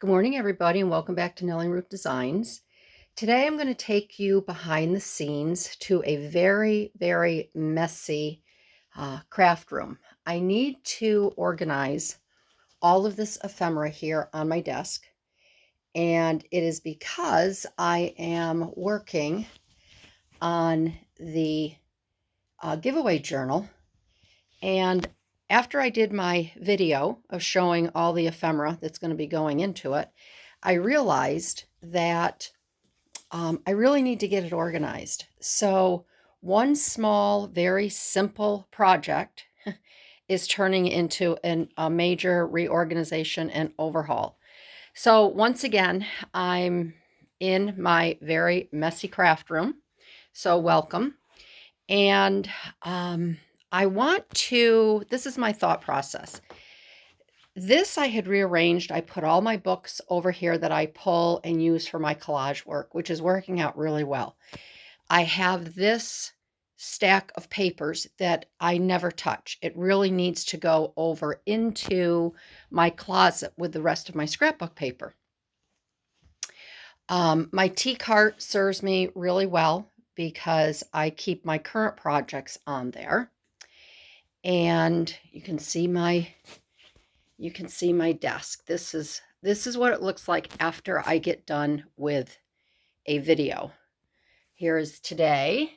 Good morning, everybody, and welcome back to Nellie and Ruth Designs. Today, I'm going to take you behind the scenes to a very messy craft room. I need to organize all of this ephemera here on my desk, and it is because I am working on the giveaway journal. And after I did my video of showing all the ephemera that's going to be going into it, I realized that I really need to get it organized. So one small, very simple project is turning into a major reorganization and overhaul. So once again, I'm in my very messy craft room. So welcome. And this is my thought process. This I had rearranged. I put all my books over here that I pull and use for my collage work, which is working out really well. I have this stack of papers that I never touch. It really needs to go over into my closet with the rest of my scrapbook paper. My tea cart serves me really well because I keep my current projects on there. And you can see my desk. This is what it looks like after I get done with a video. Here is today.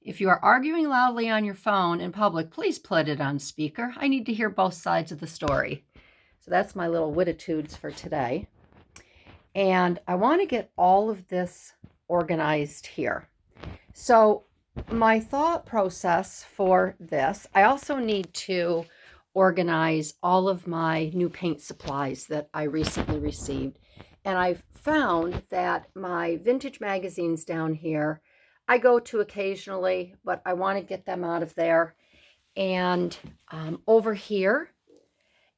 If you are arguing loudly on your phone in public, please put it on speaker. I need to hear both sides of the story. So that's my little wititudes for today. And I want to get all of this organized here. So my thought process for this, I also need to organize all of my new paint supplies that I recently received. And I found that my vintage magazines down here, I go to occasionally, but I want to get them out of there. And over here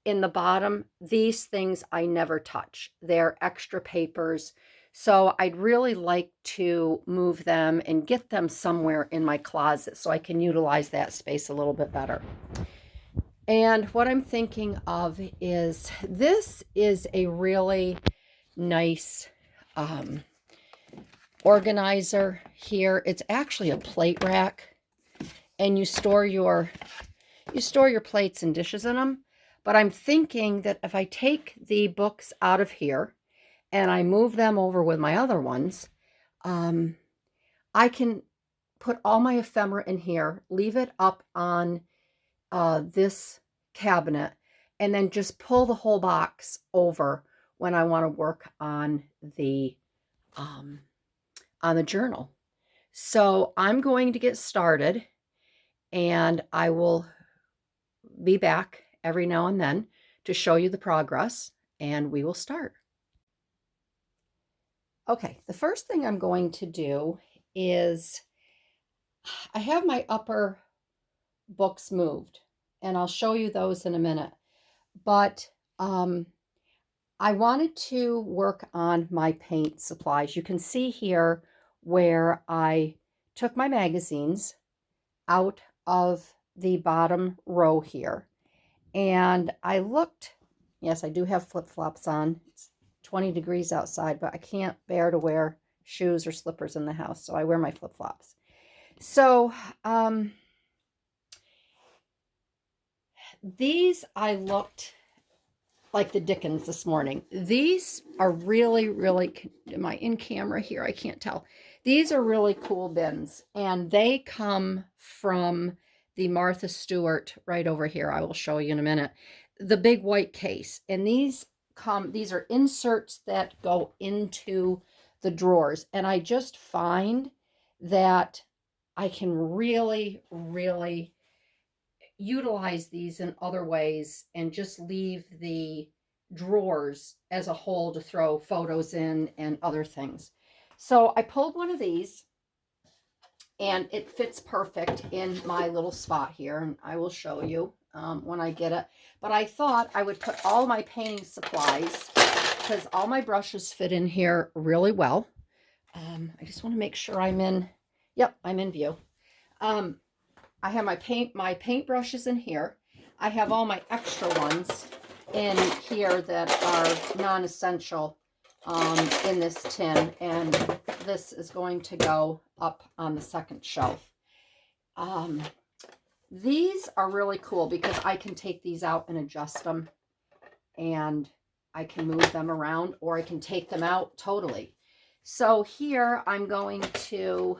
in the bottom, these things I never touch. They're extra papers. So I'd really like to move them and get them somewhere in my closet so I can utilize that space a little bit better. And what I'm thinking of is this is a really nice organizer here. It's actually a plate rack, and you store your plates and dishes in them. But I'm thinking that if I take the books out of here and I move them over with my other ones, I can put all my ephemera in here, leave it up on this cabinet, and then just pull the whole box over when I want to work on the journal. So I'm going to get started, and I will be back every now and then to show you the progress, and we will start. Okay, the first thing I'm going to do is I have my upper books moved, and I'll show you those in a minute. But I wanted to work on my paint supplies. You can see here where I took my magazines out of the bottom row here. And I looked, yes, I do have flip-flops on. It's 20 degrees outside, but I can't bear to wear shoes or slippers in the house, so I wear my flip-flops. So these I looked like the Dickens this morning. These are really, am I in camera here? I can't tell. These are really cool bins, and they come from the Martha Stewart right over here. I will show you in a minute. The big white case. And these are inserts that go into the drawers. And I just find that I can really utilize these in other ways and just leave the drawers as a whole to throw photos in and other things. So I pulled one of these, and it fits perfect in my little spot here, and I will show you when I get it. But I thought I would put all my painting supplies, because all my brushes fit in here really well. I just want to make sure I'm in, yep, I'm in view. I have my paint brushes in here. I have all my extra ones in here that are non-essential in this tin, and this is going to go up on the second shelf. These are really cool because I can take these out and adjust them, and I can move them around, or I can take them out totally. So here I'm going to,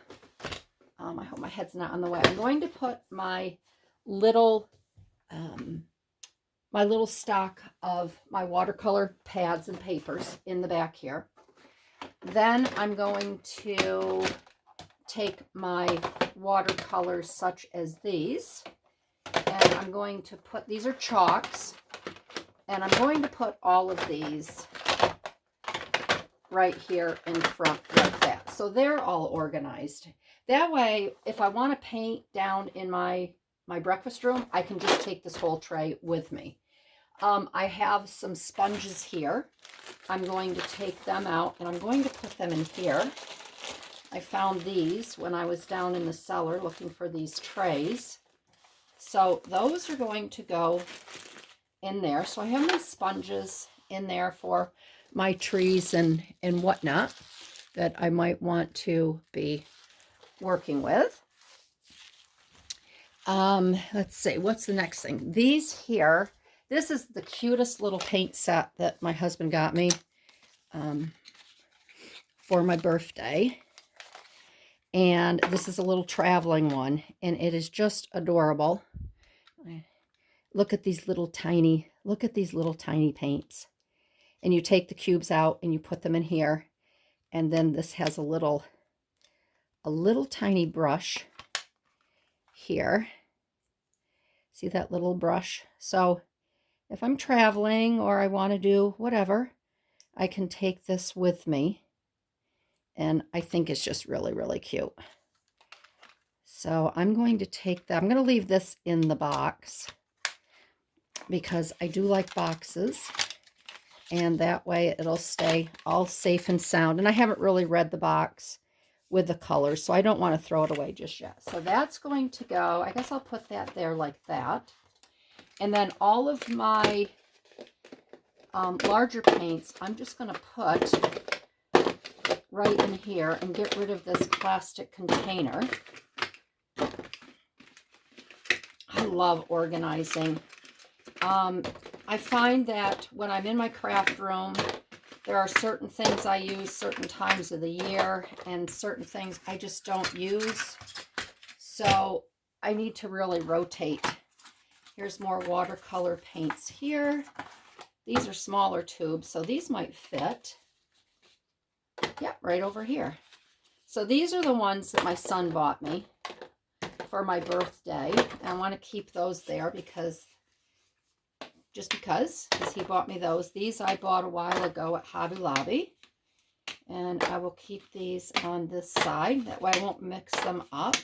I hope my head's not on the way. I'm going to put my little stock of my watercolor pads and papers in the back here. Then I'm going to take my watercolors such as these, and I'm going to put, these are chalks, and I'm going to put all of these right here in front like that. So they're all organized. That way, if I want to paint down in my breakfast room, I can just take this whole tray with me. I have some sponges here. I'm going to take them out, and I'm going to put them in here. I found these when I was down in the cellar looking for these trays. So those are going to go in there. So I have my sponges in there for my trees and whatnot that I might want to be working with. Let's see, what's the next thing? These here, this is the cutest little paint set that my husband got me for my birthday. And this is a little traveling one, and it is just adorable. Look at these little tiny paints. And you take the cubes out and you put them in here. And then this has a little tiny brush here. See that little brush? So if I'm traveling or I want to do whatever, I can take this with me. And I think it's just really, really cute. So I'm going to take that. I'm going to leave this in the box because I do like boxes. And that way it'll stay all safe and sound. And I haven't really read the box with the colors, so I don't want to throw it away just yet. So that's going to go, I guess I'll put that there like that. And then all of my larger paints, I'm just going to put right in here and get rid of this plastic container. I love organizing. I find that when I'm in my craft room, there are certain things I use certain times of the year and certain things I just don't use. So I need to really rotate. Here's more watercolor paints here. These are smaller tubes, so these might fit. Yep, right over here. So these are the ones that my son bought me for my birthday. And I want to keep those there because he bought me those. These I bought a while ago at Hobby Lobby. And I will keep these on this side. That way I won't mix them up.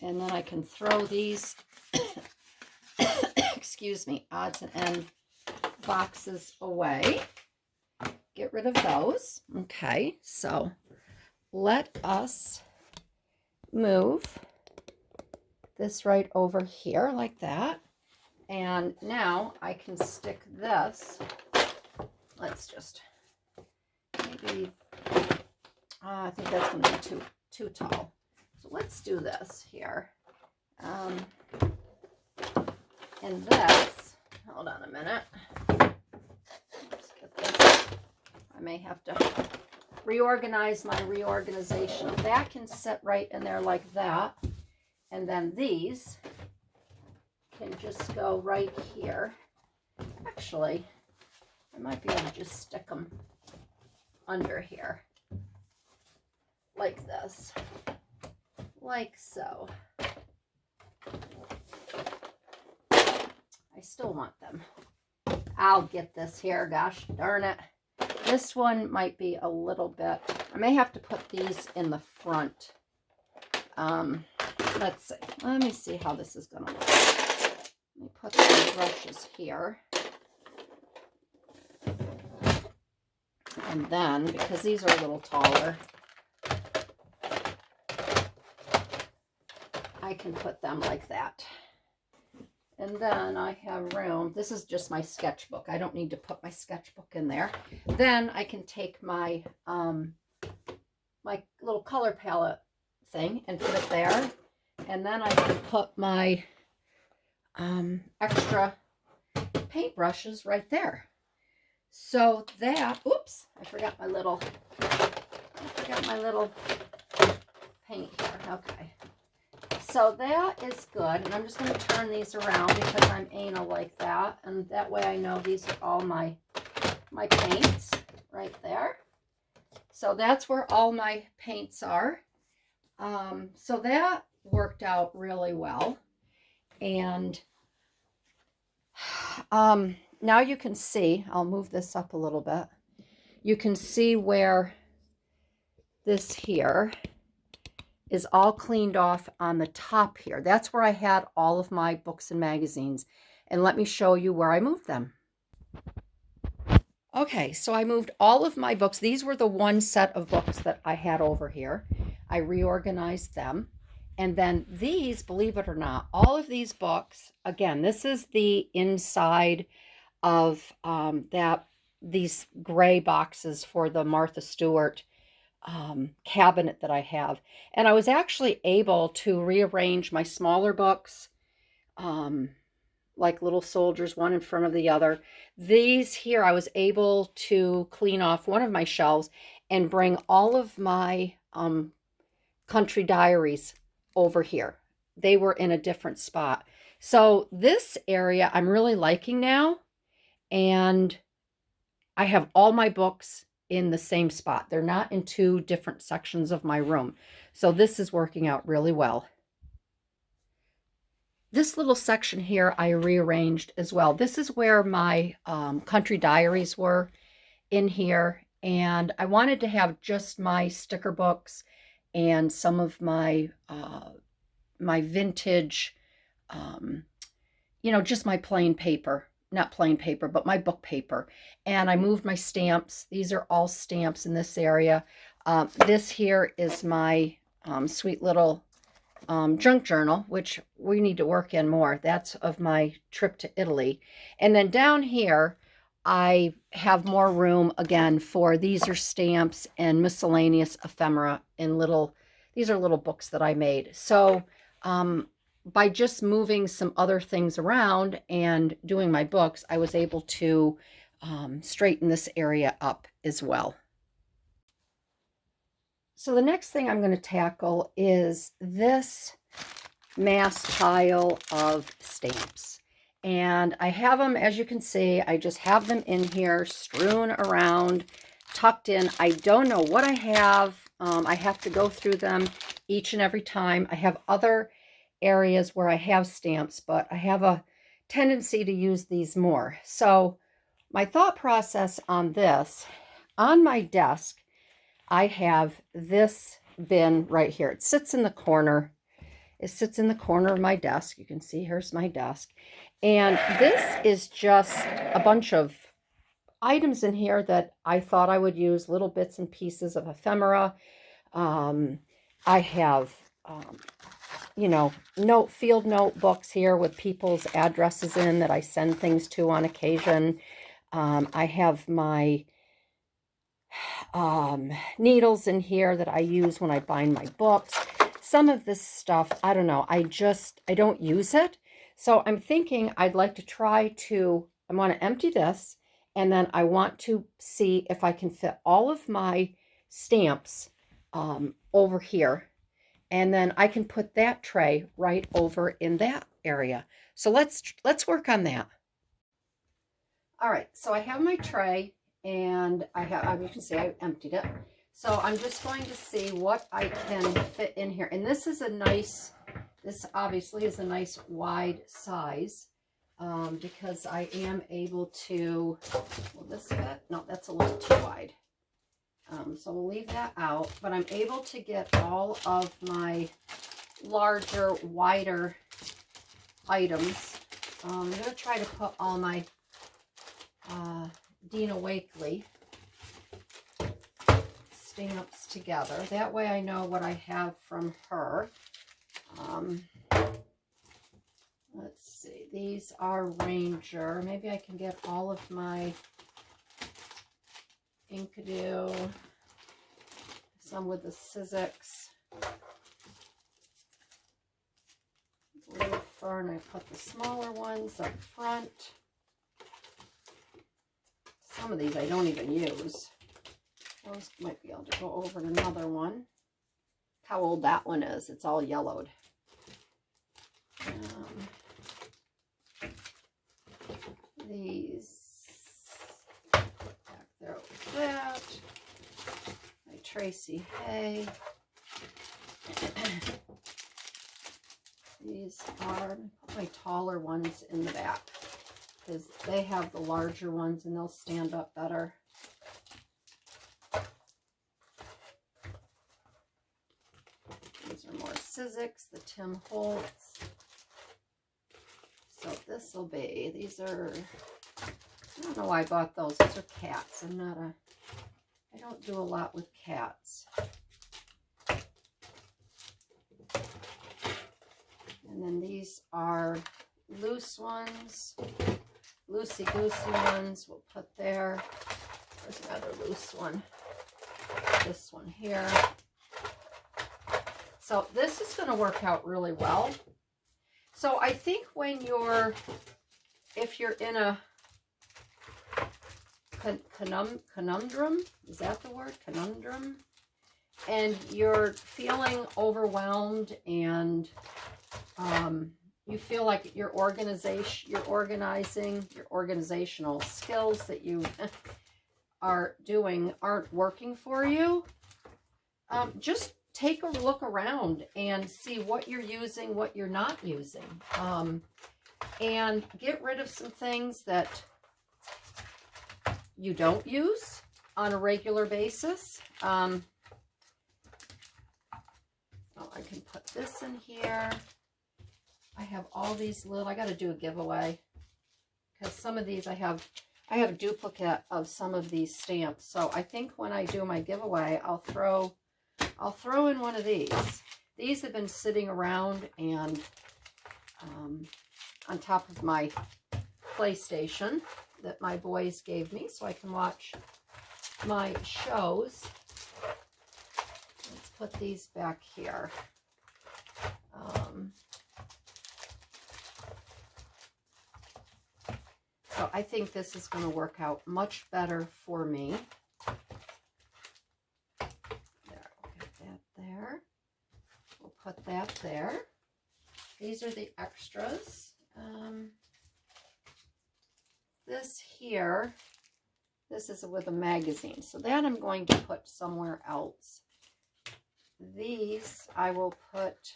And then I can throw these, excuse me, odds and end boxes away. Get rid of those. Okay, so let us move this right over here like that. And now I can stick this. Let's just maybe, I think that's going to be too tall. So let's do this here. And this, hold on a minute. Let's get this. I may have to reorganize my reorganization. That can sit right in there like that. And then these can just go right here. Actually, I might be able to just stick them under here. Like this. Like so. I still want them. I'll get this here, gosh darn it. This one might be a little bit, I may have to put these in the front. Let's see. Let me see how this is going to look. Let me put some brushes here. And then, because these are a little taller, I can put them like that. And then I have room. This is just my sketchbook. I don't need to put my sketchbook in there. Then I can take my my little color palette thing and put it there. And then I can put my extra paintbrushes right there. So that, oops, I forgot my little paint here. Okay. So that is good. And I'm just going to turn these around because I'm anal like that. And that way I know these are all my paints right there. So that's where all my paints are. So that worked out really well. And now you can see, I'll move this up a little bit. You can see where this here is all cleaned off on the top here. That's where I had all of my books and magazines. And let me show you where I moved them. Okay, so I moved all of my books. These were the one set of books that I had over here. I reorganized them. And then these, believe it or not, all of these books, again, this is the inside of these gray boxes for the Martha Stewart cabinet that I have. And I was actually able to rearrange my smaller books, like little soldiers, one in front of the other. These here, I was able to clean off one of my shelves and bring all of my country diaries over here. They were in a different spot. So this area I'm really liking now. And I have all my books in the same spot. They're not in two different sections of my room. So this is working out really well. This little section here I rearranged as well. This is where my country diaries were in here. And I wanted to have just my sticker books and some of my my vintage, just my plain paper. Not plain paper, but my book paper. And I moved my stamps. These are all stamps in this area. This here is my sweet little junk journal, which we need to work in more. That's of my trip to Italy. And then down here, I have more room again for, these are stamps and miscellaneous ephemera and these are little books that I made. So by just moving some other things around and doing my books, I was able to straighten this area up as well. So the next thing I'm going to tackle is this mass pile of stamps. And I have them, as you can see, I just have them in here, strewn around, tucked in. I don't know what I have. I have to go through them each and every time. I have other areas where I have stamps, but I have a tendency to use these more. So my thought process on this, on my desk, I have this bin right here. It sits in the corner. It sits in the corner of my desk. You can see here's my desk. And this is just a bunch of items in here that I thought I would use, little bits and pieces of ephemera. I have field notebooks here with people's addresses in that I send things to on occasion. I have my needles in here that I use when I bind my books. Some of this stuff, I don't know, I don't use it. So I'm thinking I'd like to I want to empty this, and then I want to see if I can fit all of my stamps over here. And then I can put that tray right over in that area. So let's work on that. All right, so I have my tray, and you can see I emptied it. So I'm just going to see what I can fit in here. And this obviously is a nice wide size because I am able to, will this fit? No, that's a little too wide. So we'll leave that out, but I'm able to get all of my larger, wider items. I'm going to try to put all my Dina Wakley stamps together. That way I know what I have from her. Let's see, these are Ranger. Maybe I can get all of my Inkado, some with the Sizzix. Blue Fern, I put the smaller ones up front. Some of these I don't even use. Those might be able to go over another one. How old that one is. It's all yellowed. These back there with that. My Tracy Hay. These are, put my taller ones in the back because they have the larger ones and they'll stand up better. These are more Sizzix, the Tim Holtz. So this will be, these are, I don't know why I bought those. Those are cats. I don't do a lot with cats. And then these are loose ones, loosey-goosey ones. We'll put there. There's another loose one. This one here. So this is going to work out really well. So I think when if you're in a conundrum, is that the word? Conundrum? And you're feeling overwhelmed and you feel like your organizational skills that you are doing aren't working for you, just take a look around and see what you're using, what you're not using, and get rid of some things that you don't use on a regular basis. Oh, I can put this in here. I have all these little, I got to do a giveaway because some of these I have a duplicate of some of these stamps. So I think when I do my giveaway, I'll throw in one of these. These have been sitting around and on top of my PlayStation that my boys gave me so I can watch my shows. Let's put these back here. So I think this is going to work out much better for me. There, we'll get that there. We'll put that there. These are the extras. This here, this is with a magazine. So that I'm going to put somewhere else. These I will put,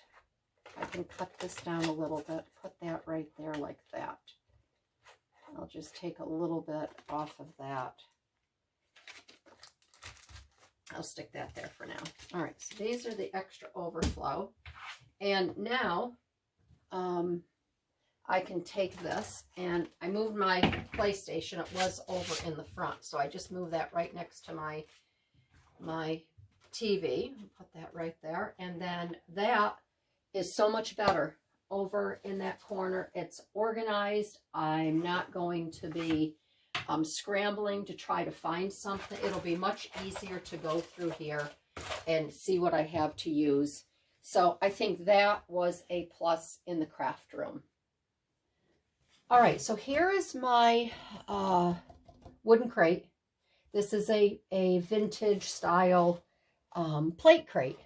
I can cut this down a little bit, put that right there like that. I'll just take a little bit off of that. I'll stick that there for now. All right, so these are the extra overflow. And now I can take this, and I moved my PlayStation. It was over in the front, so I just moved that right next to my TV. I'll put that right there. And then that is so much better. Over in that corner, it's organized. I'm not going to be scrambling to try to find something. It'll be much easier to go through here and see what I have to use. So I think that was a plus in the craft room. All right, so here is my wooden crate. This is a vintage style plate crate.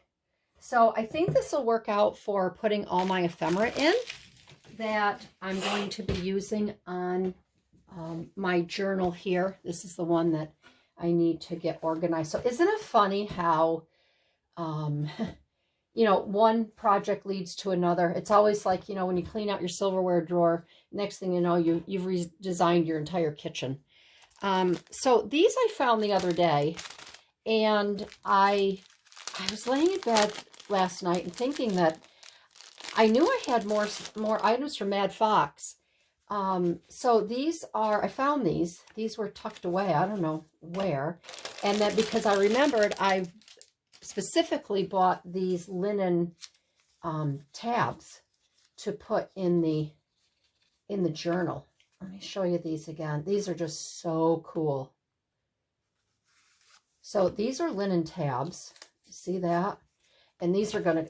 So I think this will work out for putting all my ephemera in that I'm going to be using on my journal here. This is the one that I need to get organized. So isn't it funny how, you know, one project leads to another? It's always like, you know, when you clean out your silverware drawer, next thing you know, you've redesigned your entire kitchen. So these I found the other day, and I was laying in bed last night and thinking that I knew I had more items from Mad Fox. So these are, I found these were tucked away, I don't know where. And that because I remembered I specifically bought these linen tabs to put in the journal. Let me show you these again. These are just so cool. So these are linen tabs. You see that? And these are gonna,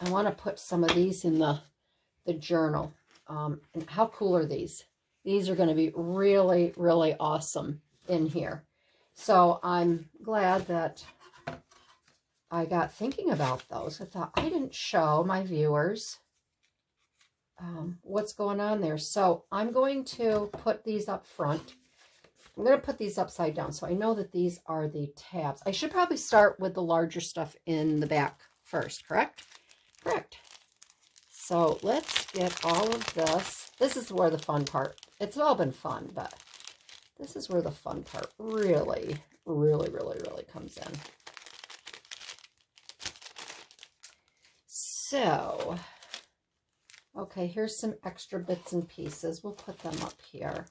I want to put some of these in the journal. And how cool are these? These are going to be really, really awesome in here. So I'm glad that I got thinking about those. I thought I didn't show my viewers what's going on there. So I'm going to put these up front. I'm going to put these upside down. So I know that these are the tabs. I should probably start with the larger stuff in the back first, correct? Correct. So let's get all of this. This is where the fun part, it's all been fun, but this is where the fun part really, really, really, really comes in. So, okay, here's some extra bits and pieces. We'll put them up here.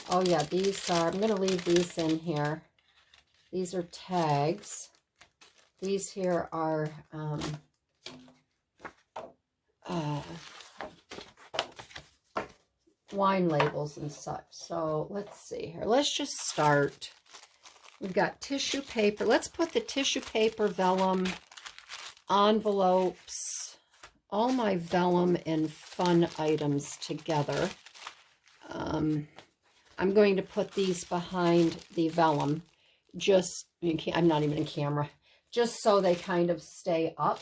Oh yeah, these are, I'm going to leave these in here. These are tags. These here are wine labels and such. So let's see here. Let's just start. We've got tissue paper. Let's put the tissue paper, vellum, envelopes, all my vellum and fun items together. I'm going to put these behind the vellum, just, I'm not even in camera, just so they kind of stay up.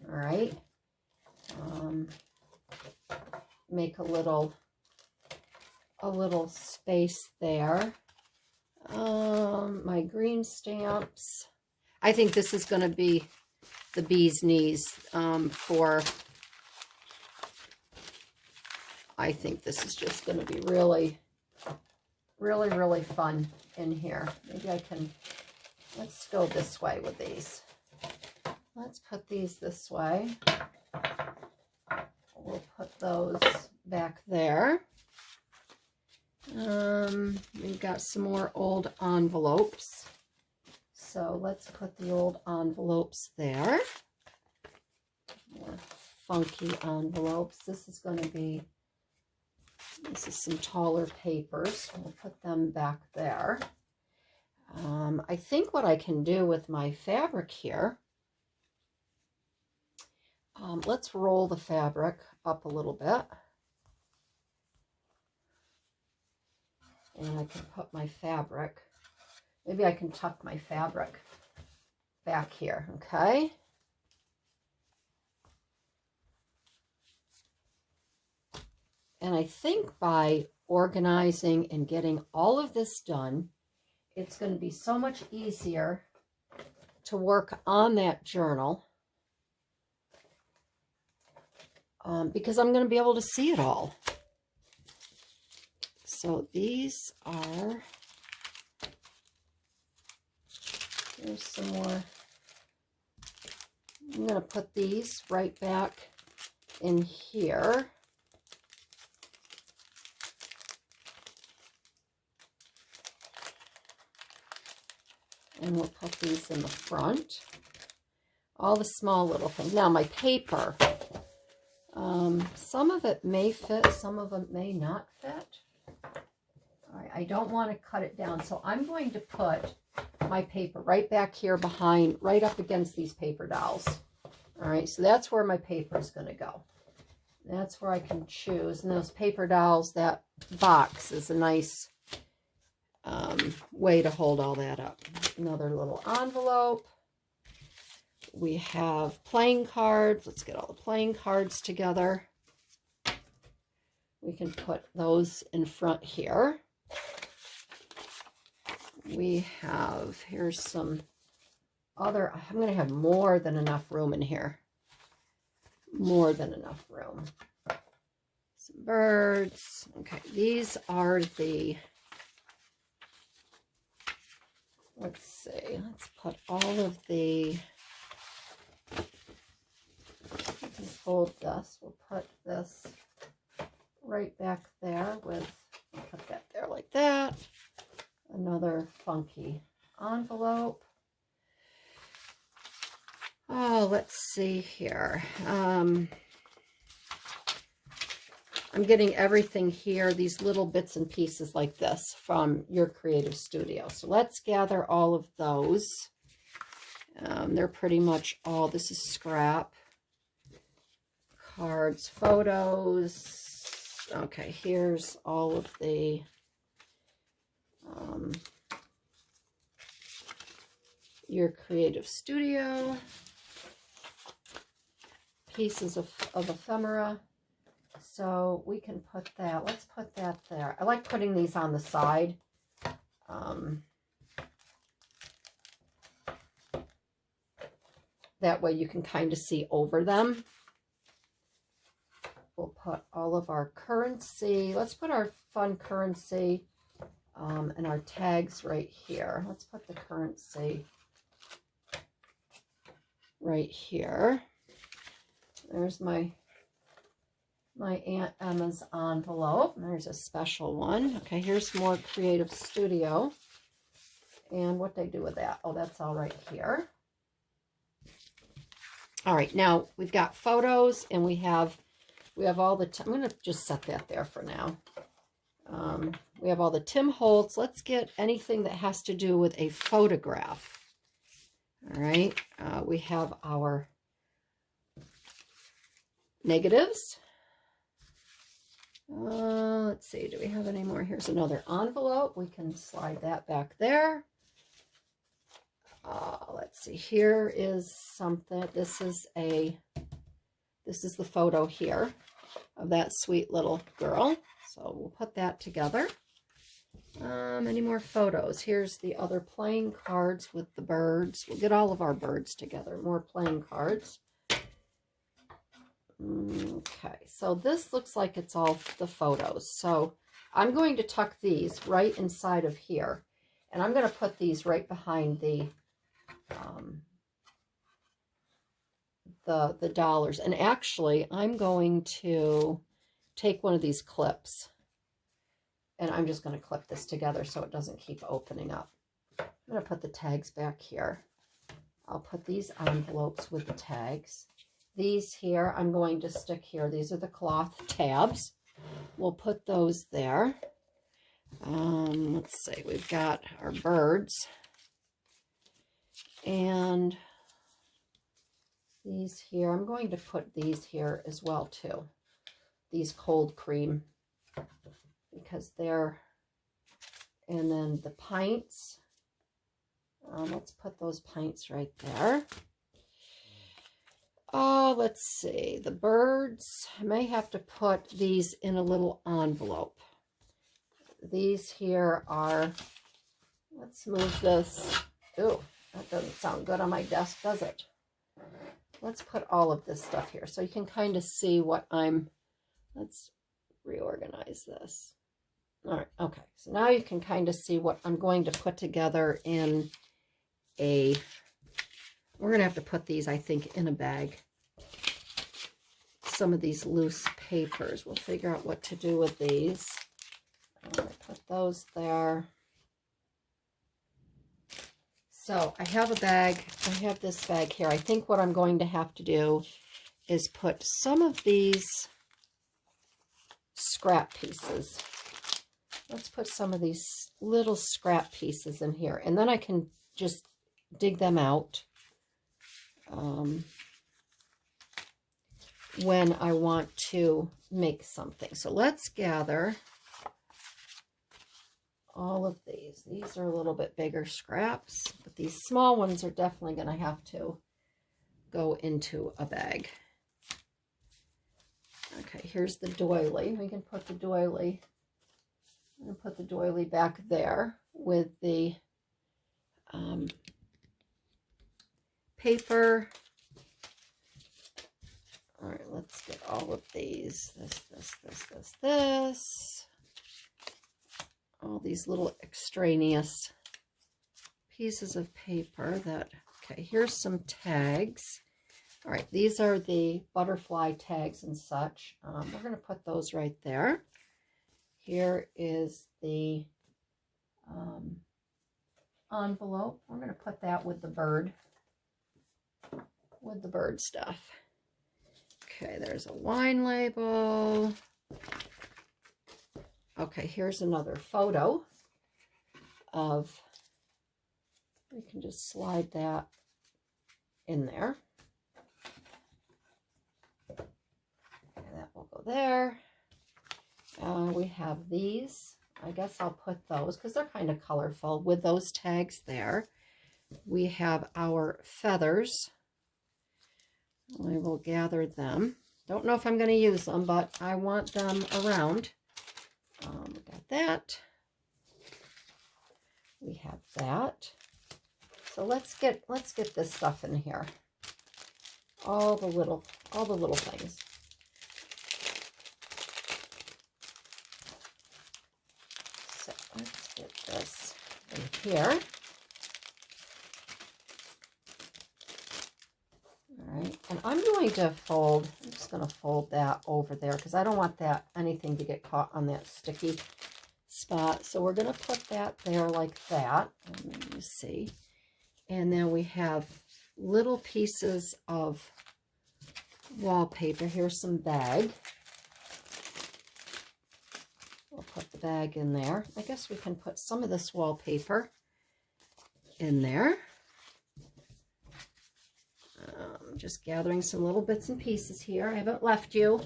All right. Make a little space there. My green stamps. I think this is going to be the bee's knees for, I think this is just going to be really, really, really fun in here. Maybe I can, let's go this way with these. Let's put these this way. We'll put those back there. We've got some more old envelopes. So let's put the old envelopes there. More funky envelopes. This is going to be, this is some taller papers. We'll put them back there. I think what I can do with my fabric here, let's roll the fabric up a little bit. And I can put my fabric, maybe I can tuck my fabric back here, okay? And I think by organizing and getting all of this done, it's going to be so much easier to work on that journal because I'm going to be able to see it all. So these are, here's some more. I'm going to put these right back in here. And we'll put these in the front. All the small little things. Now my paper, some of it may fit, some of it may not fit. All right, I don't want to cut it down, so I'm going to put my paper right back here behind, right up against these paper dolls. All right, so that's where my paper is going to go. That's where I can choose. And those paper dolls, that box is a nice way to hold all that up. Another little envelope. We have playing cards. Let's get all the playing cards together. We can put those in front here. We have, here's some other, I'm going to have more than enough room in here. More than enough room. Some birds. Okay, these are the, let's see, let's put all of the, we can fold this. We'll put this right back there with, I'll put that there like that. Another funky envelope. Oh, let's see here. I'm getting everything here, these little bits and pieces like this from your creative studio. So let's gather all of those. They're pretty much all, this is scrap. Cards, photos. Okay, here's all of the your creative studio. Pieces of ephemera. So we can put that, let's put that there. I like putting these on the side. That way you can kind of see over them. We'll put all of our currency. Let's put our fun currency and our tags right here. Let's put the currency right here. There's my Aunt Emma's envelope. There's a special one. Okay, here's more Creative Studio. And what they do with that? Oh, that's all right here. All right, now we've got photos and we have all the, I'm going to just set that there for now. We have all the Tim Holtz. Let's get anything that has to do with a photograph. All right, we have our negatives. Let's see, do we have any more? Here's another envelope. We can slide that back there. Let's see, here is something. This is the photo here of that sweet little girl. So we'll put that together. Any more photos? Here's the other playing cards with the birds. We'll get all of our birds together. More playing cards. Okay, so this looks like it's all the photos. So I'm going to tuck these right inside of here. And I'm going to put these right behind the dollars. And actually, I'm going to take one of these clips. And I'm just going to clip this together so it doesn't keep opening up. I'm going to put the tags back here. I'll put these envelopes with the tags. These here, I'm going to stick here. These are the cloth tabs. We'll put those there. Let's see, we've got our birds. And these here, I'm going to put these here as well too. These cold cream, because they're, and then the pints. Let's put those pints right there. Oh, let's see, the birds, I may have to put these in a little envelope. These here are, let's move this. Ooh, that doesn't sound good on my desk, does it? Let's put all of this stuff here so you can kind of see what let's reorganize this. All right, okay, so now you can kind of see what I'm going to put together in we're going to have to put these, I think, in a bag. Some of these loose papers. We'll figure out what to do with these. Put those there. So I have a bag. I have this bag here. I think what I'm going to have to do is put some of these scrap pieces. Let's put some of these little scrap pieces in here. And then I can just dig them out. When I want to make something. So let's gather all of these. These are a little bit bigger scraps, but these small ones are definitely going to have to go into a bag. Okay, here's the doily. We can put the doily, I'm going to put the doily back there with the paper. All right, let's get all of these. This. All these little extraneous pieces of paper that, okay, here's some tags. All right, these are the butterfly tags and such. We're going to put those right there. Here is the envelope. We're going to put that with the bird stuff. Okay, there's a wine label. Okay, here's another photo of, we can just slide that in there. Okay, that will go there. We have these. I guess I'll put those because they're kind of colorful with those tags there. We have our feathers. I will gather them. Don't know if I'm going to use them, but I want them around. We got that. We have that. So let's get this stuff in here. All the little things. So let's get this in here. All right, and I'm going to fold, I'm just going to fold that over there because I don't want anything to get caught on that sticky spot. So we're going to put that there like that. Let me see. And then we have little pieces of wallpaper. Here's some bag. We'll put the bag in there. I guess we can put some of this wallpaper in there. Just gathering some little bits and pieces here. I haven't left you.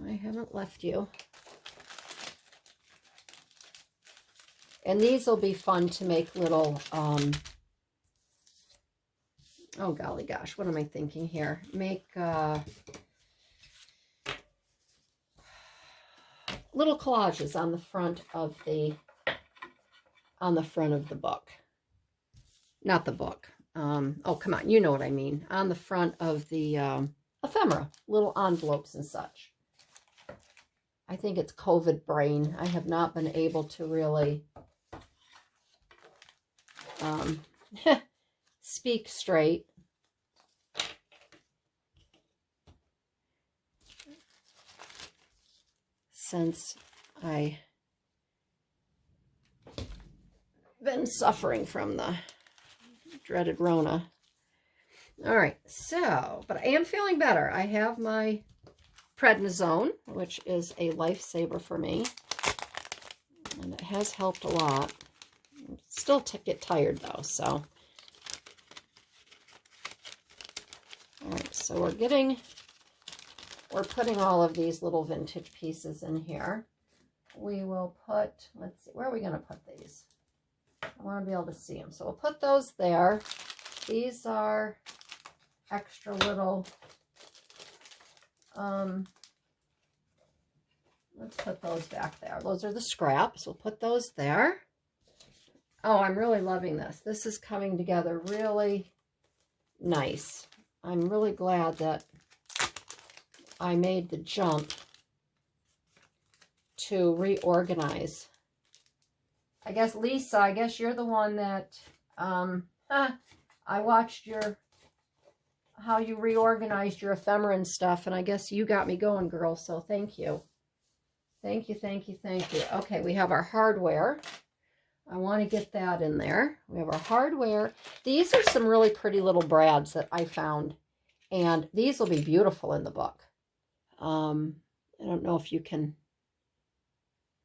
I haven't left you. And these will be fun to make little, oh golly gosh, what am I thinking here? Make little collages on the front of the book. Not the book. Oh, come on, you know what I mean. On the front of the ephemera, little envelopes and such. I think it's COVID brain. I have not been able to really speak straight. Since I've been suffering from the dreaded Rona. All right, so, but I am feeling better. I have my prednisone, which is a lifesaver for me, and it has helped a lot. Still get tired though, so. All right, so we're putting all of these little vintage pieces in here. We will put, let's see, where are we going to put these? I want to be able to see them. So we'll put those there. These are extra little, let's put those back there. Those are the scraps. We'll put those there. Oh, I'm really loving this. This is coming together really nice. I'm really glad that I made the jump to reorganize. I guess, Lisa, I guess you're the one that, I watched how you reorganized your ephemera and stuff, and I guess you got me going, girl, so thank you. Thank you, thank you, thank you. Okay, we have our hardware. I want to get that in there. We have our hardware. These are some really pretty little brads that I found, and these will be beautiful in the book. I don't know if you can,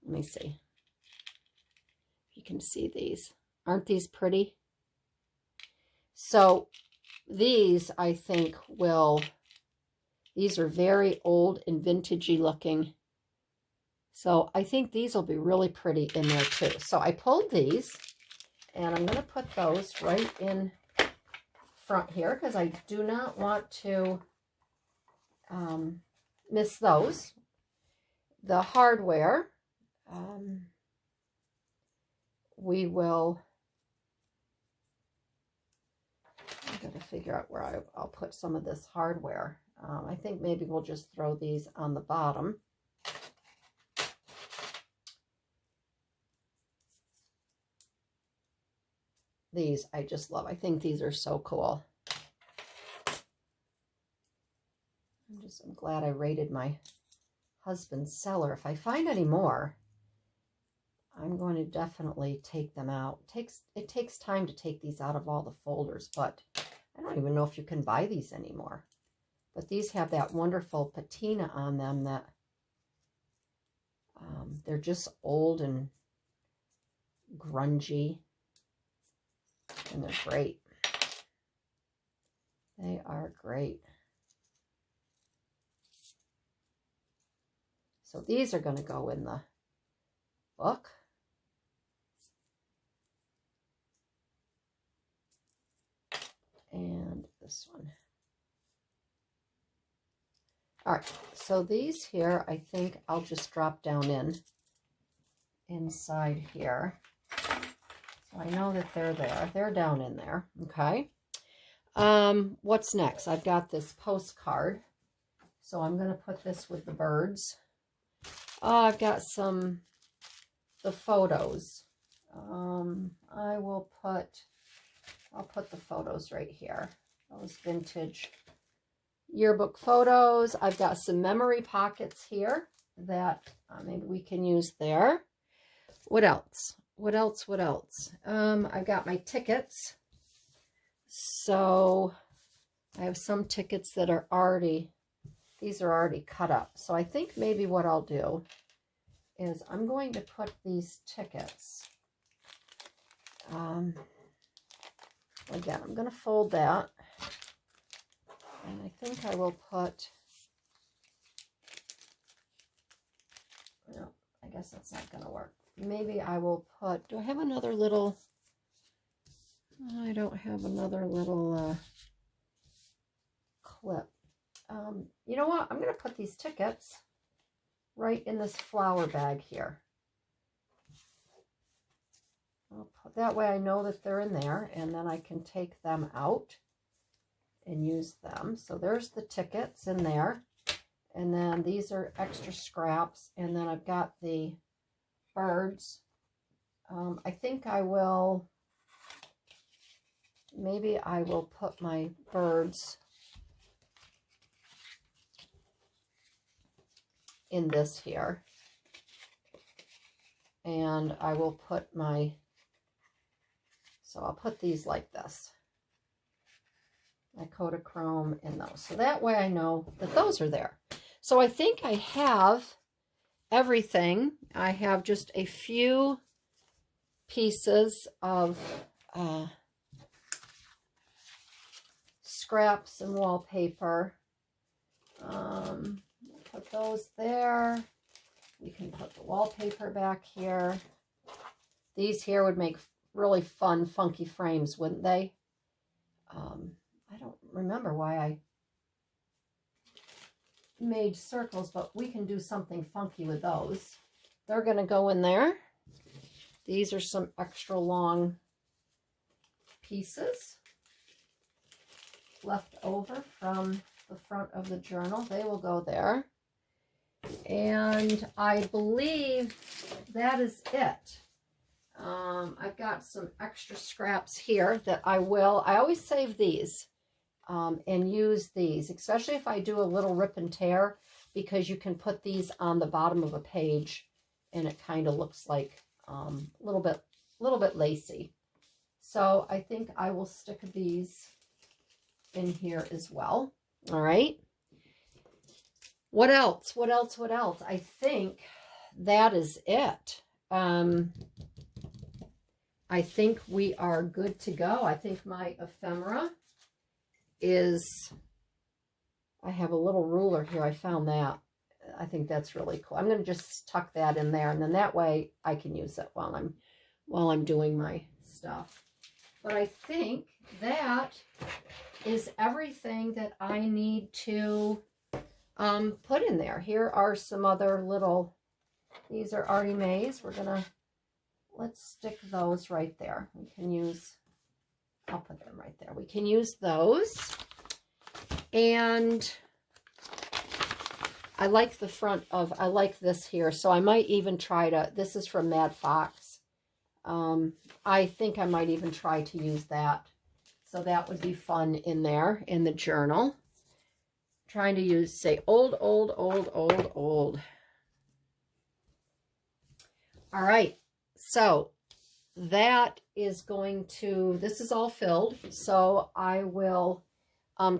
let me see. You can see these. Aren't these pretty? So these, I think, these are very old and vintagey looking. So I think these will be really pretty in there too. So I pulled these, and I'm going to put those right in front here because I do not want to miss those. The hardware, we will, I've got to figure out where I'll put some of this hardware. I think maybe we'll just throw these on the bottom. These I just love. I think these are so cool. I'm glad I raided my husband's cellar. If I find any more, I'm going to definitely take them out. It takes time to take these out of all the folders, but I don't even know if you can buy these anymore. But these have that wonderful patina on them that They're just old and grungy, and they're great. They are great. So these are going to go in the book. And this one. All right, so these here, I think I'll just drop down inside here. So I know that they're there. They're down in there, okay? What's next? I've got this postcard. So I'm going to put this with the birds. I've got the photos. I'll put the photos right here. Those vintage yearbook photos. I've got some memory pockets here that maybe we can use there. What else? What else? I've got my tickets. So I have some tickets that are already, these are already cut up. So I think maybe what I'll do is I'm going to put these tickets, again, I'm going to fold that. And I think I will put, no, I guess that's not going to work. Maybe I will put, do I have another little, I don't have another little clip. You know what? I'm going to put these tickets right in this flower bag here. That way I know that they're in there, and then I can take them out and use them. So there's the tickets in there, and then these are extra scraps, and then I've got the birds. I think I will, maybe I will put my birds in this here, and I will put my, so I'll put these like this, my Kodachrome in those. So that way I know that those are there. So I think I have everything. I have just a few pieces of scraps and wallpaper. Put those there. We can put the wallpaper back here. These here would make really fun, funky frames, wouldn't they? I don't remember why I made circles, but we can do something funky with those. They're going to go in there. These are some extra long pieces left over from the front of the journal. They will go there. And I believe that is it. I've got some extra scraps here that I always save these and use these, especially if I do a little rip and tear, because you can put these on the bottom of a page and it kind of looks like a little bit lacy. So I think I will stick these in here as well. All right. What else? What else? What else? I think that is it. I think we are good to go. I think my ephemera is, I have a little ruler here. I found that. I think that's really cool. I'm going to just tuck that in there, and then that way I can use it while I'm doing my stuff. But I think that is everything that I need to put in there. Here are some other little, these are Artie Mae's. Let's stick those right there. We can use, I'll put them right there. We can use those. And I like the front of, I like this here. So I might even try to, this is from Mad Fox. I think I might even try to use that. So that would be fun in there in the journal. Trying to use, say, old. All right. So that is going to, this is all filled. So I will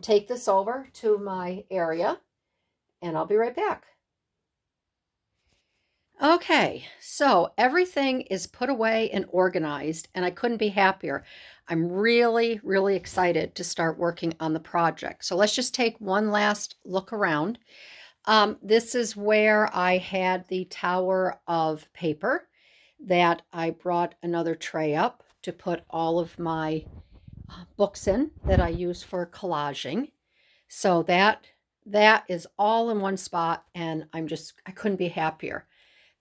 take this over to my area and I'll be right back. Okay, so everything is put away and organized, and I couldn't be happier. I'm really, really excited to start working on the project. So let's just take one last look around. This is where I had the tower of paper that I brought another tray up to put all of my books in that I use for collaging. So that is all in one spot, and I couldn't be happier.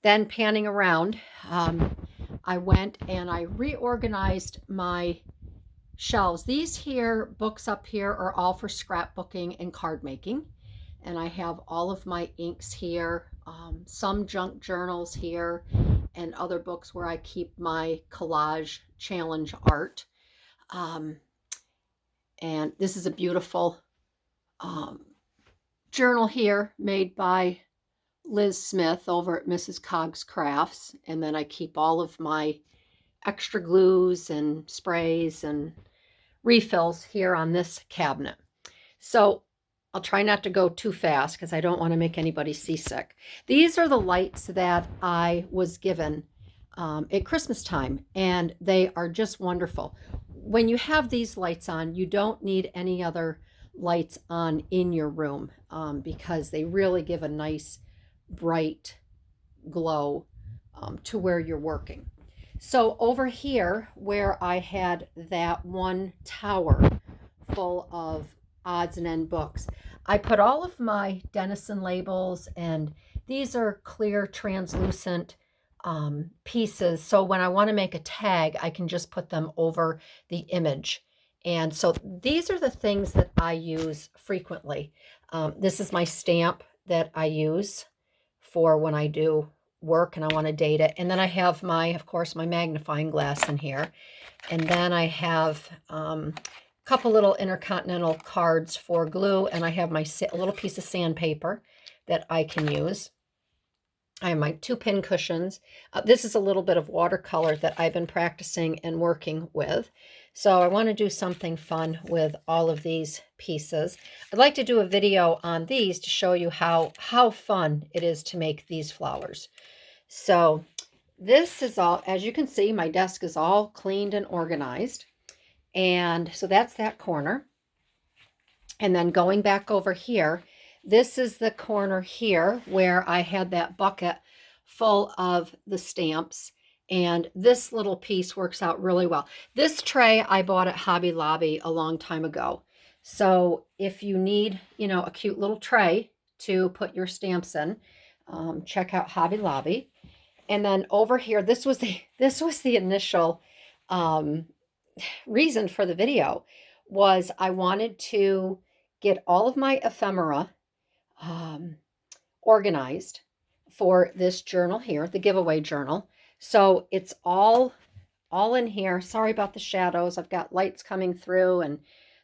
Then panning around, I went and I reorganized my shelves. These here books up here are all for scrapbooking and card making. And I have all of my inks here, some junk journals here, and other books where I keep my collage challenge art. Um, and this is a beautiful journal here made by Liz Smith over at Mrs. Coggs Crafts. And then I keep all of my extra glues and sprays and refills here on this cabinet. So I'll try not to go too fast because I don't want to make anybody seasick. These are the lights that I was given at Christmas time, and they are just wonderful. When you have these lights on, you don't need any other lights on in your room because they really give a nice bright glow to where you're working. So over here where I had that one tower full of odds and end books, I put all of my Denison labels, and these are clear translucent pieces. So when I want to make a tag, I can just put them over the image. And so these are the things that I use frequently. This is my stamp that I use for when I do work and I want to date it. And then I have of course, my magnifying glass in here. And then I have a couple little Intercontinental cards for glue. And I have my little piece of sandpaper that I can use. I have my 2 pin cushions. This is a little bit of watercolor that I've been practicing and working with. So I want to do something fun with all of these pieces. I'd like to do a video on these to show you how fun it is to make these flowers. So this is all, as you can see, my desk is all cleaned and organized. And so that's that corner. And then going back over here, this is the corner here where I had that bucket full of the stamps. And this little piece works out really well. This tray I bought at Hobby Lobby a long time ago. So if you need, a cute little tray to put your stamps in, check out Hobby Lobby. And then over here, this was the initial reason for the video, was I wanted to get all of my ephemera organized for this journal here, the giveaway journal. So it's all in here. Sorry about the shadows. I've got lights coming through and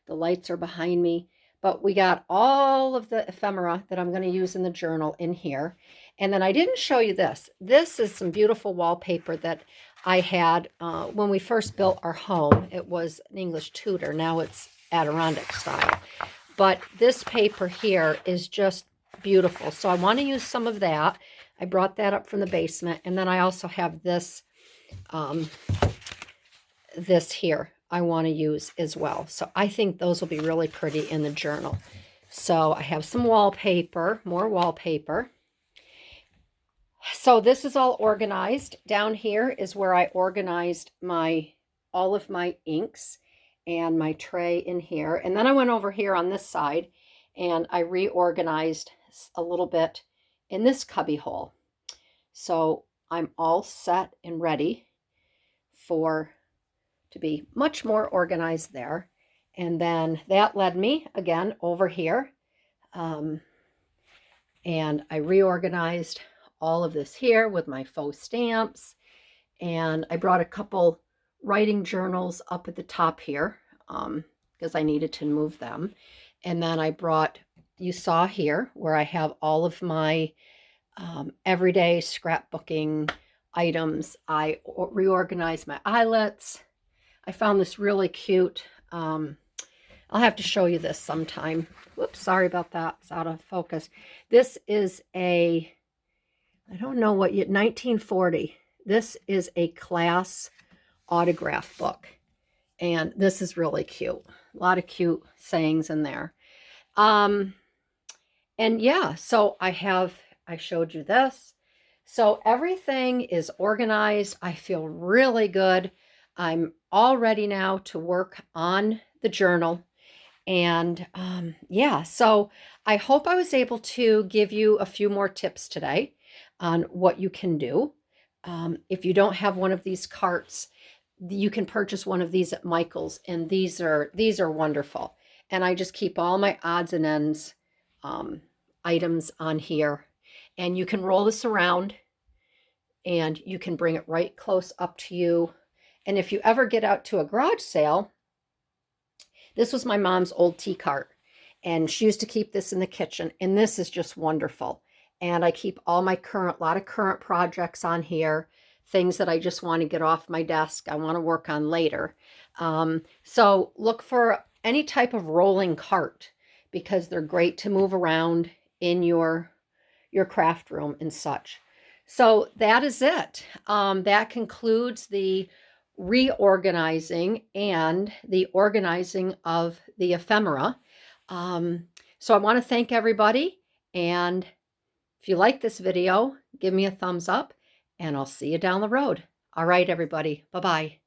the lights are behind me. But we got all of the ephemera that I'm going to use in the journal in here. And then I didn't show you this. This is some beautiful wallpaper that I had when we first built our home. It was an English Tudor. Now it's Adirondack style. But this paper here is just beautiful. So I want to use some of that. I brought that up from the basement. And then I also have this, this here I want to use as well. So I think those will be really pretty in the journal. So I have some wallpaper, more wallpaper. So this is all organized. Down here is where I organized all of my inks and my tray in here. And then I went over here on this side and I reorganized a little bit in this cubby hole. So I'm all set and ready to be much more organized there. And then that led me again over here. And I reorganized all of this here with my faux stamps. And I brought a couple writing journals up at the top here because I needed to move them. And then I brought, you saw here where I have all of my everyday scrapbooking items. I reorganized my eyelets. I found this really cute. I'll have to show you this sometime. Whoops, sorry about that. It's out of focus. This is I don't know what you, 1940. This is a class autograph book. And this is really cute. A lot of cute sayings in there. And yeah, so I showed you this. So everything is organized. I feel really good. I'm all ready now to work on the journal. And yeah, so I hope I was able to give you a few more tips today on what you can do. If you don't have one of these carts, you can purchase one of these at Michael's, and these are wonderful. And I just keep all my odds and ends items on here, and you can roll this around and you can bring it right close up to you. And if you ever get out to a garage sale, this was my mom's old tea cart, and she used to keep this in the kitchen, and this is just wonderful. And I keep all my lot of current projects on here, things that I just want to get off my desk, I want to work on later. So look for any type of rolling cart, because they're great to move around in your craft room and such. So that is it. That concludes the reorganizing and the organizing of the ephemera. So I want to thank everybody. And if you like this video, give me a thumbs up, and I'll see you down the road. All right, everybody. Bye-bye.